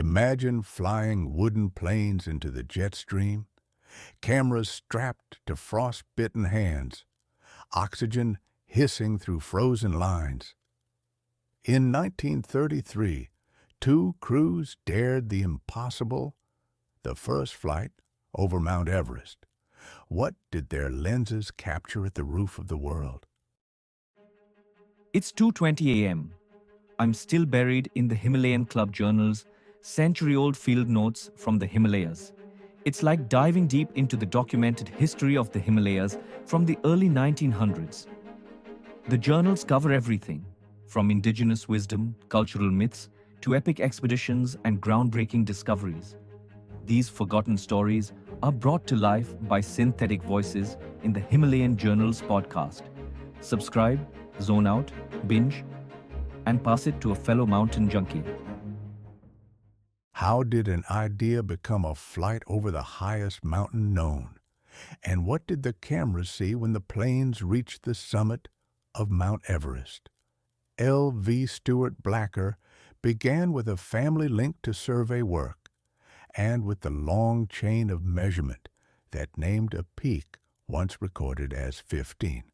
Imagine flying wooden planes into the Jetstream, cameras strapped to frost-bitten hands, oxygen hissing through frozen lines. In 1933, two crews dared the impossible, the first flight over Mount Everest. What did their lenses capture at the roof of the world? It's 2:20 a.m. I'm still buried in the Himalayan Club Journals, century-old field notes from the Himalayas. It's like diving deep into the documented history of the Himalayas from the early 1900s. The journals cover everything, from indigenous wisdom, cultural myths, to epic expeditions and groundbreaking discoveries. These forgotten stories are brought to life by synthetic voices in the Himalayan Journals podcast. Subscribe, zone out, binge, and pass it to a fellow mountain junkie. How did an idea become a flight over the highest mountain known? And what did the cameras see when the planes reached the summit of Mount Everest? LV Stewart Blacker began with a family link to survey work and with the long chain of measurement that named a peak once recorded as 15.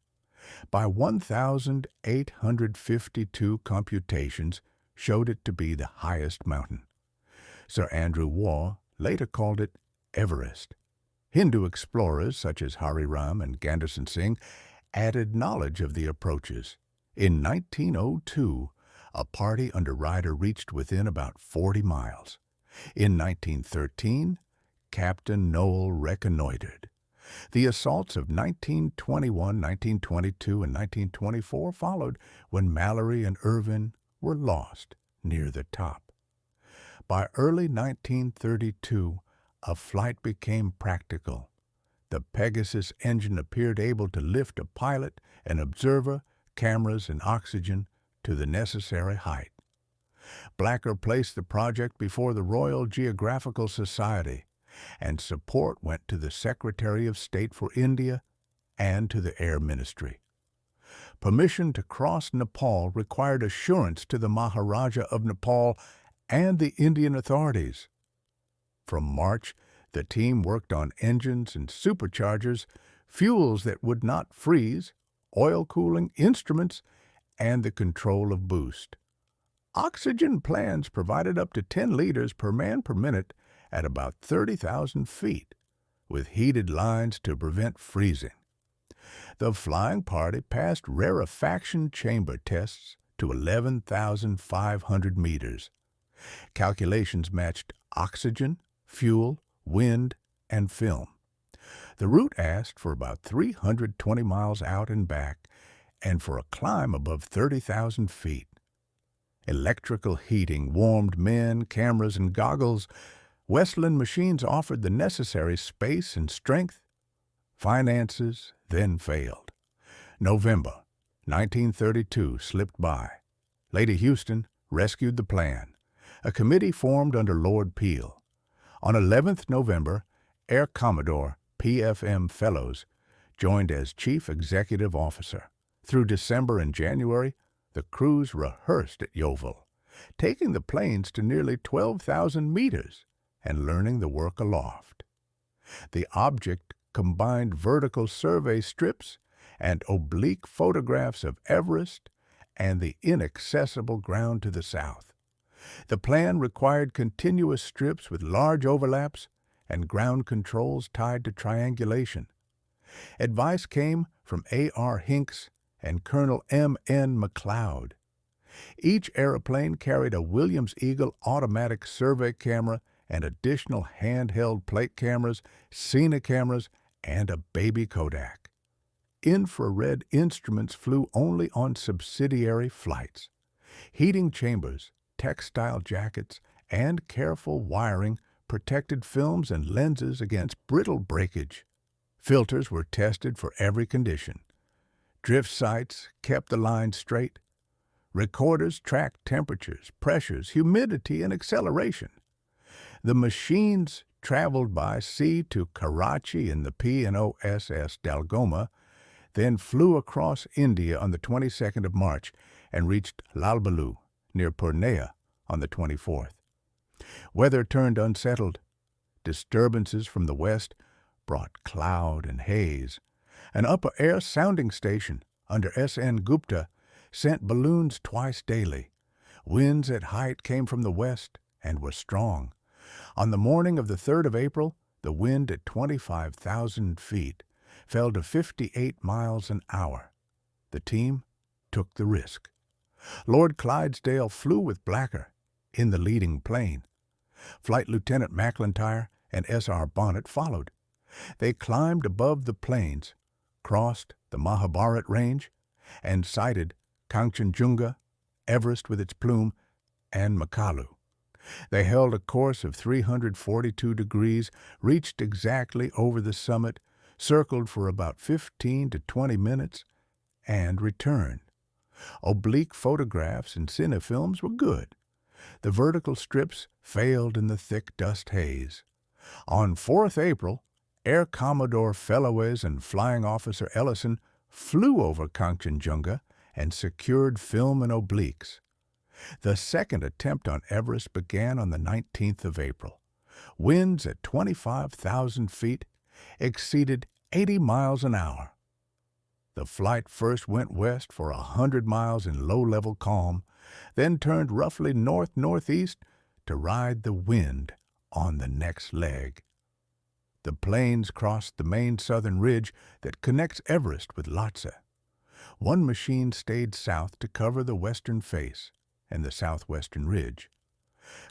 By 1,852 computations showed it to be the highest mountain. Sir Andrew Waugh later called it Everest. Hindu explorers such as Hari Ram and Ganderson Singh added knowledge of the approaches. In 1902, a party under Ryder reached within about 40 miles. In 1913, Captain Noel reconnoitered. The assaults of 1921, 1922, and 1924 followed when Mallory and Irvin were lost near the top. By early 1932, a flight became practical. The Pegasus engine appeared able to lift a pilot, an observer, cameras, and oxygen to the necessary height. Blacker placed the project before the Royal Geographical Society, and support went to the Secretary of State for India and to the Air Ministry. Permission to cross Nepal required assurance to the Maharaja of Nepal and the Indian authorities. From March, the team worked on engines and superchargers, fuels that would not freeze, oil cooling, instruments, and the control of boost. Oxygen plans provided up to 10 liters per man per minute at about 30,000 feet, with heated lines to prevent freezing. The flying party passed rarefaction chamber tests to 11,500 meters. Calculations matched oxygen, fuel, wind, and film. The route asked for about 320 miles out and back, and for a climb above 30,000 feet. Electrical heating warmed men, cameras, and goggles. Westland machines offered the necessary space and strength. Finances then failed. November 1932 slipped by. Lady Houston rescued the plan. A committee formed under Lord Peel. On 11th November, Air Commodore P.F.M. Fellows joined as Chief Executive Officer. Through December and January, the crews rehearsed at Yeovil, taking the planes to nearly 12,000 meters and learning the work aloft. The object combined vertical survey strips and oblique photographs of Everest and the inaccessible ground to the south. The plan required continuous strips with large overlaps and ground controls tied to triangulation. Advice came from A.R. Hinks and Colonel M.N. McLeod. Each airplane carried a Williams Eagle automatic survey camera and additional handheld plate cameras, Cena cameras, and a baby Kodak. Infrared instruments flew only on subsidiary flights. Heating chambers, textile jackets, and careful wiring protected films and lenses against brittle breakage. Filters were tested for every condition. Drift sights kept the line straight. Recorders tracked temperatures, pressures, humidity, and acceleration. The machines traveled by sea to Karachi in the P&OSS Dalgoma, then flew across India on the 22nd of March and reached Lalbalu near Purnea on the 24th. Weather turned unsettled. Disturbances from the west brought cloud and haze. An upper air sounding station under S.N. Gupta sent balloons twice daily. Winds at height came from the west and were strong. On the morning of the 3rd of April, the wind at 25,000 feet fell to 58 miles an hour. The team took the risk. Lord Clydesdale flew with Blacker in the leading plane. Flight Lieutenant McIntyre and S.R. Bonnet followed. They climbed above the plains, crossed the Mahabharat Range, and sighted Kanchenjunga, Everest with its plume, and Makalu. They held a course of 342 degrees, reached exactly over the summit, circled for about 15 to 20 minutes, and returned. Oblique photographs and cinefilms were good. The vertical strips failed in the thick dust haze. On 4th April, Air Commodore Fellowes and Flying Officer Ellison flew over Kanchenjunga and secured film and obliques. The second attempt on Everest began on the 19th of April. Winds at 25,000 feet exceeded 80 miles an hour. The flight first went west for 100 miles in low-level calm, then turned roughly north-northeast to ride the wind on the next leg. The planes crossed the main southern ridge that connects Everest with Lhasa. One machine stayed south to cover the western face and the southwestern ridge.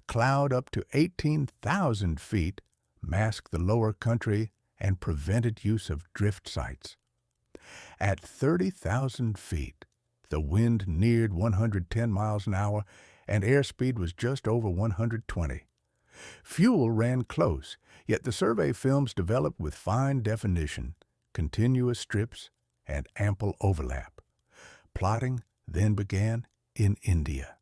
Cloud up to 18,000 feet masked the lower country and prevented use of drift sites. At 30,000 feet, the wind neared 110 miles an hour and airspeed was just over 120. Fuel ran close, yet the survey films developed with fine definition, continuous strips, and ample overlap. Plotting then began in India.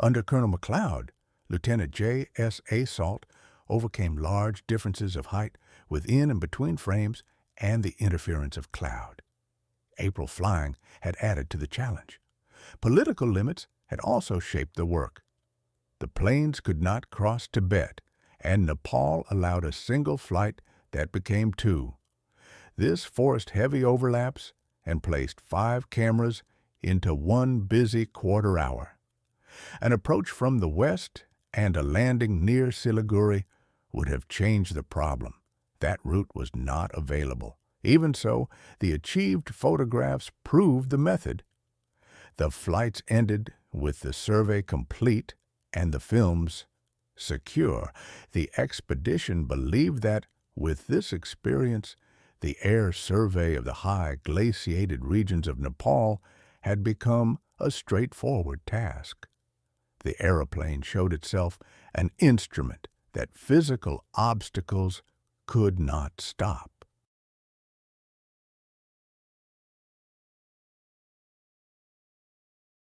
Under Colonel McLeod, Lieutenant J. S. Assault overcame large differences of height within and between frames and the interference of cloud. April flying had added to the challenge. Political limits had also shaped the work. The planes could not cross Tibet, and Nepal allowed a single flight that became two. This forced heavy overlaps and placed 5 cameras into one busy quarter hour. An approach from the west and a landing near Siliguri would have changed the problem. That route was not available. Even so, the achieved photographs proved the method. The flights ended with the survey complete and the films secure. The expedition believed that, with this experience, the air survey of the high glaciated regions of Nepal had become a straightforward task. The aeroplane showed itself an instrument that physical obstacles could not stop.